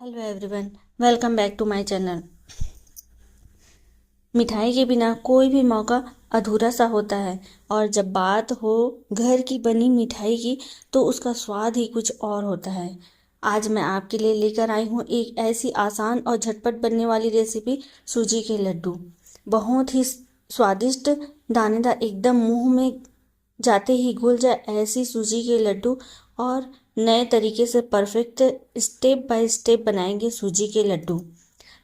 Hello everyone, welcome back to my channel. मिठाई के बिना कोई भी मौका अधूरा सा होता है और जब बात हो घर की बनी मिठाई की तो उसका स्वाद ही कुछ और होता है। आज मैं आपके लिए लेकर आई हूँ एक ऐसी आसान और झटपट बनने वाली रेसिपी, सूजी के लड्डू। बहुत ही स्वादिष्ट, दानेदार, एकदम मुंह में जाते ही घुल जाए ऐसी सूजी के लड्डू। और नए तरीके से परफेक्ट स्टेप बाय स्टेप बनाएंगे सूजी के लड्डू।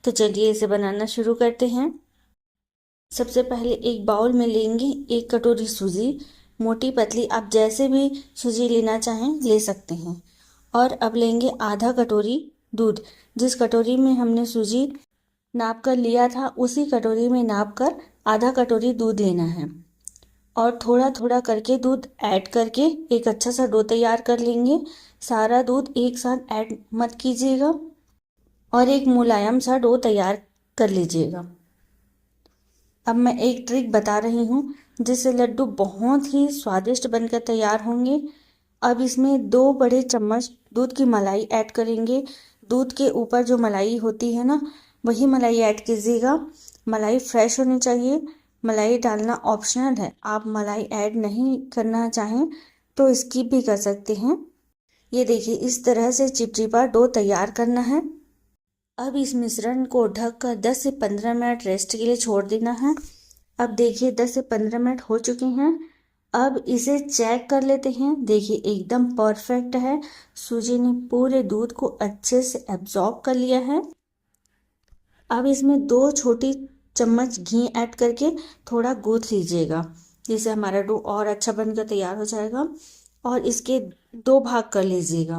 तो चलिए इसे बनाना शुरू करते हैं। सबसे पहले एक बाउल में लेंगे 1 कटोरी सूजी, मोटी पतली आप जैसे भी सूजी लेना चाहें ले सकते हैं। और अब लेंगे आधा कटोरी दूध। जिस कटोरी में हमने सूजी नाप कर लिया था उसी कटोरी में नाप कर आधा कटोरी दूध लेना है। और थोड़ा थोड़ा करके दूध ऐड करके एक अच्छा सा डो तैयार कर लेंगे। सारा दूध एक साथ ऐड मत कीजिएगा और एक मुलायम सा डो तैयार कर लीजिएगा। अब मैं एक ट्रिक बता रही हूँ जिससे लड्डू बहुत ही स्वादिष्ट बनकर तैयार होंगे। अब इसमें 2 बड़े चम्मच दूध की मलाई ऐड करेंगे। दूध के ऊपर जो मलाई होती है ना, वही मलाई ऐड कीजिएगा। मलाई फ्रेश होनी चाहिए। मलाई डालना ऑप्शनल है, आप मलाई ऐड नहीं करना चाहें तो स्किप भी कर सकते हैं। ये देखिए, इस तरह से चिपचिपा डो तैयार करना है। अब इस मिश्रण को ढककर 10 से 15 मिनट रेस्ट के लिए छोड़ देना है। अब देखिए 10 से 15 मिनट हो चुके हैं। अब इसे चेक कर लेते हैं। देखिए एकदम परफेक्ट है। सूजी ने पूरे दूध को अच्छे से एब्जॉर्ब कर लिया है। अब इसमें 2 छोटी चम्मच घी ऐड करके थोड़ा गूंथ लीजिएगा, जिससे हमारा डो और अच्छा बनकर तैयार हो जाएगा। और इसके 2 भाग कर लीजिएगा।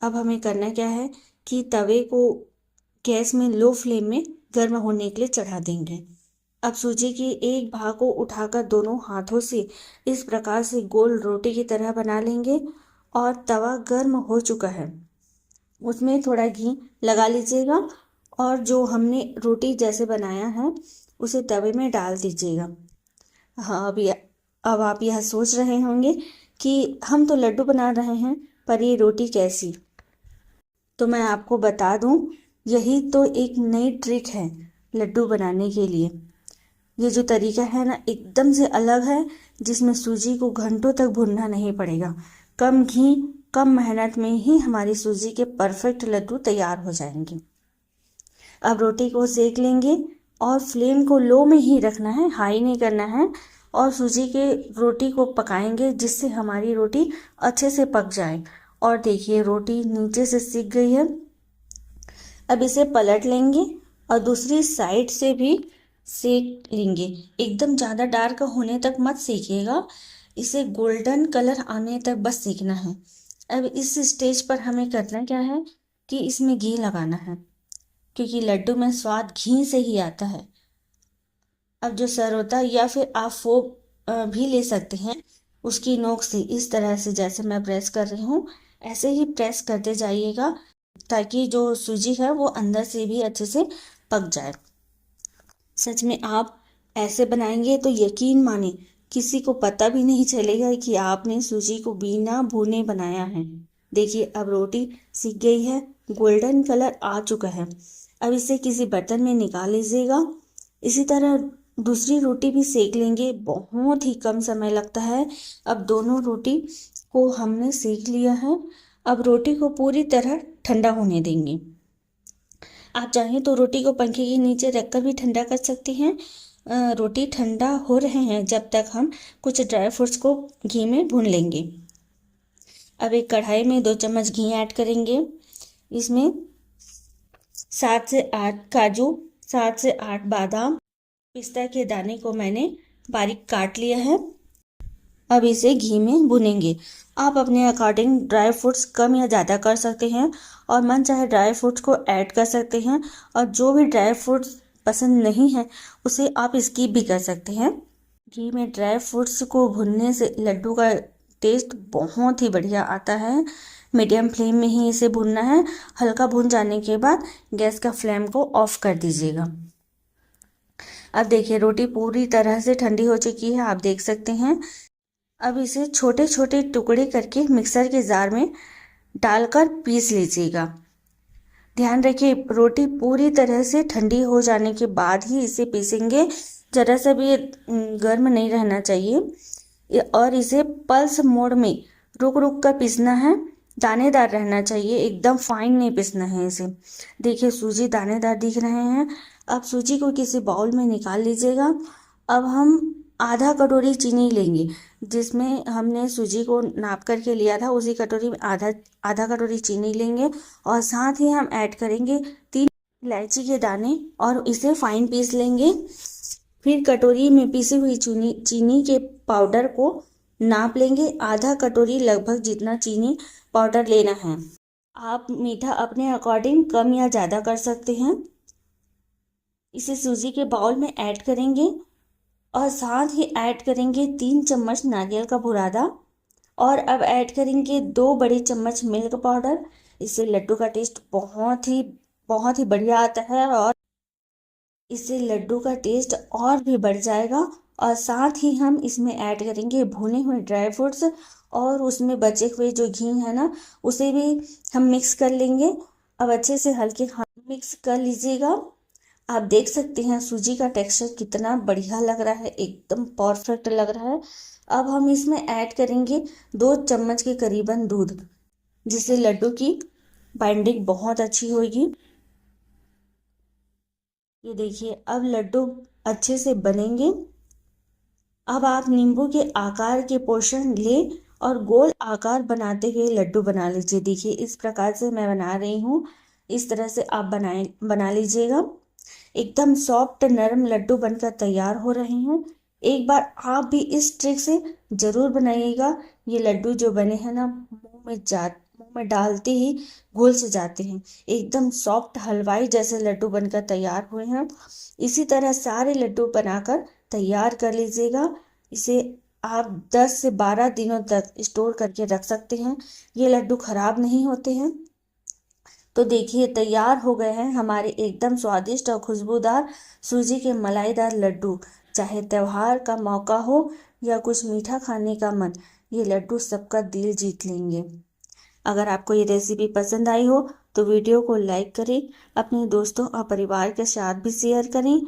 अब हमें करना क्या है कि तवे को गैस में लो फ्लेम में गर्म होने के लिए चढ़ा देंगे। अब सूजी के एक भाग को उठाकर दोनों हाथों से इस प्रकार से गोल रोटी की तरह बना लेंगे। और तवा गर्म हो चुका है, उसमें थोड़ा घी लगा लीजिएगा और जो हमने रोटी जैसे बनाया है उसे तवे में डाल दीजिएगा। हाँ, अब आप यह सोच रहे होंगे कि हम तो लड्डू बना रहे हैं पर ये रोटी कैसी। तो मैं आपको बता दूं, यही तो एक नई ट्रिक है लड्डू बनाने के लिए। ये जो तरीका है ना, एकदम से अलग है, जिसमें सूजी को घंटों तक भूनना नहीं पड़ेगा। कम घी कम मेहनत में ही हमारी सूजी के परफेक्ट लड्डू तैयार हो जाएंगे। अब रोटी को सेक लेंगे और फ्लेम को लो में ही रखना है, हाई नहीं करना है। और सूजी के रोटी को पकाएंगे जिससे हमारी रोटी अच्छे से पक जाए। और देखिए रोटी नीचे से सिक गई है। अब इसे पलट लेंगे और दूसरी साइड से भी सेक लेंगे। एकदम ज़्यादा डार्क होने तक मत सेकिएगा, इसे गोल्डन कलर आने तक बस सेकना है। अब इस स्टेज पर हमें करना क्या है कि इसमें घी लगाना है, क्योंकि लड्डू में स्वाद घी से ही आता है। अब जो सर होता है या फिर आप फोक भी ले सकते हैं, उसकी नोक से इस तरह से जैसे मैं प्रेस कर रही हूँ ऐसे ही प्रेस करते जाइएगा, ताकि जो सूजी है वो अंदर से भी अच्छे से पक जाए। सच में आप ऐसे बनाएंगे तो यकीन माने किसी को पता भी नहीं चलेगा कि आपने सूजी को बिना भुने बनाया है। देखिए अब रोटी सिक गई है, गोल्डन कलर आ चुका है। अब इसे किसी बर्तन में निकाल लीजिएगा। इसी तरह दूसरी रोटी भी सेक लेंगे, बहुत ही कम समय लगता है। अब दोनों रोटी को हमने सेक लिया है। अब रोटी को पूरी तरह ठंडा होने देंगे। आप चाहें तो रोटी को पंखे के नीचे रखकर भी ठंडा कर सकते हैं। रोटी ठंडा हो रहे हैं जब तक हम कुछ ड्राई फ्रूट्स को घी में भून लेंगे। अब एक कढ़ाई में 2 चम्मच घी ऐड करेंगे। इसमें 7 से 8 काजू, 7 से 8 बादाम, पिस्ता के दाने को मैंने बारीक काट लिया है। अब इसे घी में भुनेंगे। आप अपने अकॉर्डिंग ड्राई फ्रूट्स कम या ज़्यादा कर सकते हैं और मन चाहे ड्राई फ्रूट्स को ऐड कर सकते हैं। और जो भी ड्राई फ्रूट्स पसंद नहीं है उसे आप स्किप भी कर सकते हैं। घी में ड्राई फ्रूट्स को भुनने से लड्डू का टेस्ट बहुत ही बढ़िया आता है। मीडियम फ्लेम में ही इसे भूनना है। हल्का भून जाने के बाद गैस का फ्लेम को ऑफ कर दीजिएगा। अब देखिए रोटी पूरी तरह से ठंडी हो चुकी है, आप देख सकते हैं। अब इसे छोटे छोटे टुकड़े करके मिक्सर के जार में डालकर पीस लीजिएगा। ध्यान रखिए रोटी पूरी तरह से ठंडी हो जाने के बाद ही इसे पीसेंगे। जरा सा भी ये गर्म नहीं रहना चाहिए और इसे पल्स मोड में रुक रुक कर पीसना है। दानेदार रहना चाहिए, एकदम फाइन नहीं पीसना है इसे। देखिए सूजी दानेदार दिख रहे हैं। अब सूजी को किसी बाउल में निकाल लीजिएगा। अब हम आधा कटोरी चीनी लेंगे, जिसमें हमने सूजी को नाप करके लिया था उसी कटोरी में आधा आधा कटोरी चीनी लेंगे और साथ ही हम ऐड करेंगे 3 इलायची के दाने और इसे फाइन पीस लेंगे। फिर कटोरी में पीसी हुई चीनी के पाउडर को नाप लेंगे। आधा कटोरी लगभग जितना चीनी पाउडर लेना है। आप मीठा अपने अकॉर्डिंग कम या ज़्यादा कर सकते हैं। इसे सूजी के बाउल में ऐड करेंगे और साथ ही ऐड करेंगे 3 चम्मच नारियल का बुरादा और अब ऐड करेंगे 2 बड़े चम्मच मिल्क पाउडर। इससे लड्डू का टेस्ट बहुत ही बढ़िया आता है और इससे लड्डू का टेस्ट और भी बढ़ जाएगा। और साथ ही हम इसमें ऐड करेंगे भुने हुए ड्राई फ्रूट्स और उसमें बचे हुए जो घी है ना, उसे भी हम मिक्स कर लेंगे। अब अच्छे से हल्के हाथ मिक्स कर लीजिएगा। आप देख सकते हैं सूजी का टेक्सचर कितना बढ़िया लग रहा है, एकदम परफेक्ट लग रहा है। अब हम इसमें ऐड करेंगे 2 चम्मच के करीबन दूध, जिससे लड्डू की बाइंडिंग बहुत अच्छी होगी। ये देखिए अब लड्डू अच्छे से बनेंगे। अब आप नींबू के आकार के पोर्शन ले और गोल आकार बनाते हुए लड्डू बना लीजिए। देखिए इस प्रकार से मैं बना रही हूँ, इस तरह से आप बना लीजिएगा। एकदम सॉफ्ट नरम लड्डू बनकर तैयार हो रहे हैं। एक बार आप भी इस ट्रिक से ज़रूर बनाइएगा। ये लड्डू जो बने हैं ना, मुंह में डालते ही घुल से जाते हैं। एकदम सॉफ्ट हलवाई जैसे लड्डू बनकर तैयार हुए हैं। इसी तरह सारे लड्डू बनाकर तैयार कर लीजिएगा। इसे आप 10 से 12 दिनों तक स्टोर करके रख सकते हैं। ये लड्डू खराब नहीं होते हैं। तो देखिए तैयार हो गए हैं हमारे एकदम स्वादिष्ट और खुशबूदार सूजी के मलाईदार लड्डू। चाहे त्योहार का मौका हो या कुछ मीठा खाने का मन, ये लड्डू सबका दिल जीत लेंगे। अगर आपको ये रेसिपी पसंद आई हो तो वीडियो को लाइक करें, अपने दोस्तों और परिवार के साथ भी शेयर करें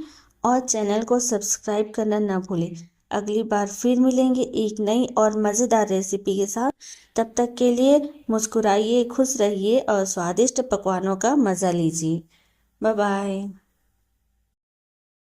और चैनल को सब्सक्राइब करना ना भूलें। अगली बार फिर मिलेंगे एक नई और मज़ेदार रेसिपी के साथ। तब तक के लिए मुस्कुराइए, खुश रहिए और स्वादिष्ट पकवानों का मज़ा लीजिए। Bye bye.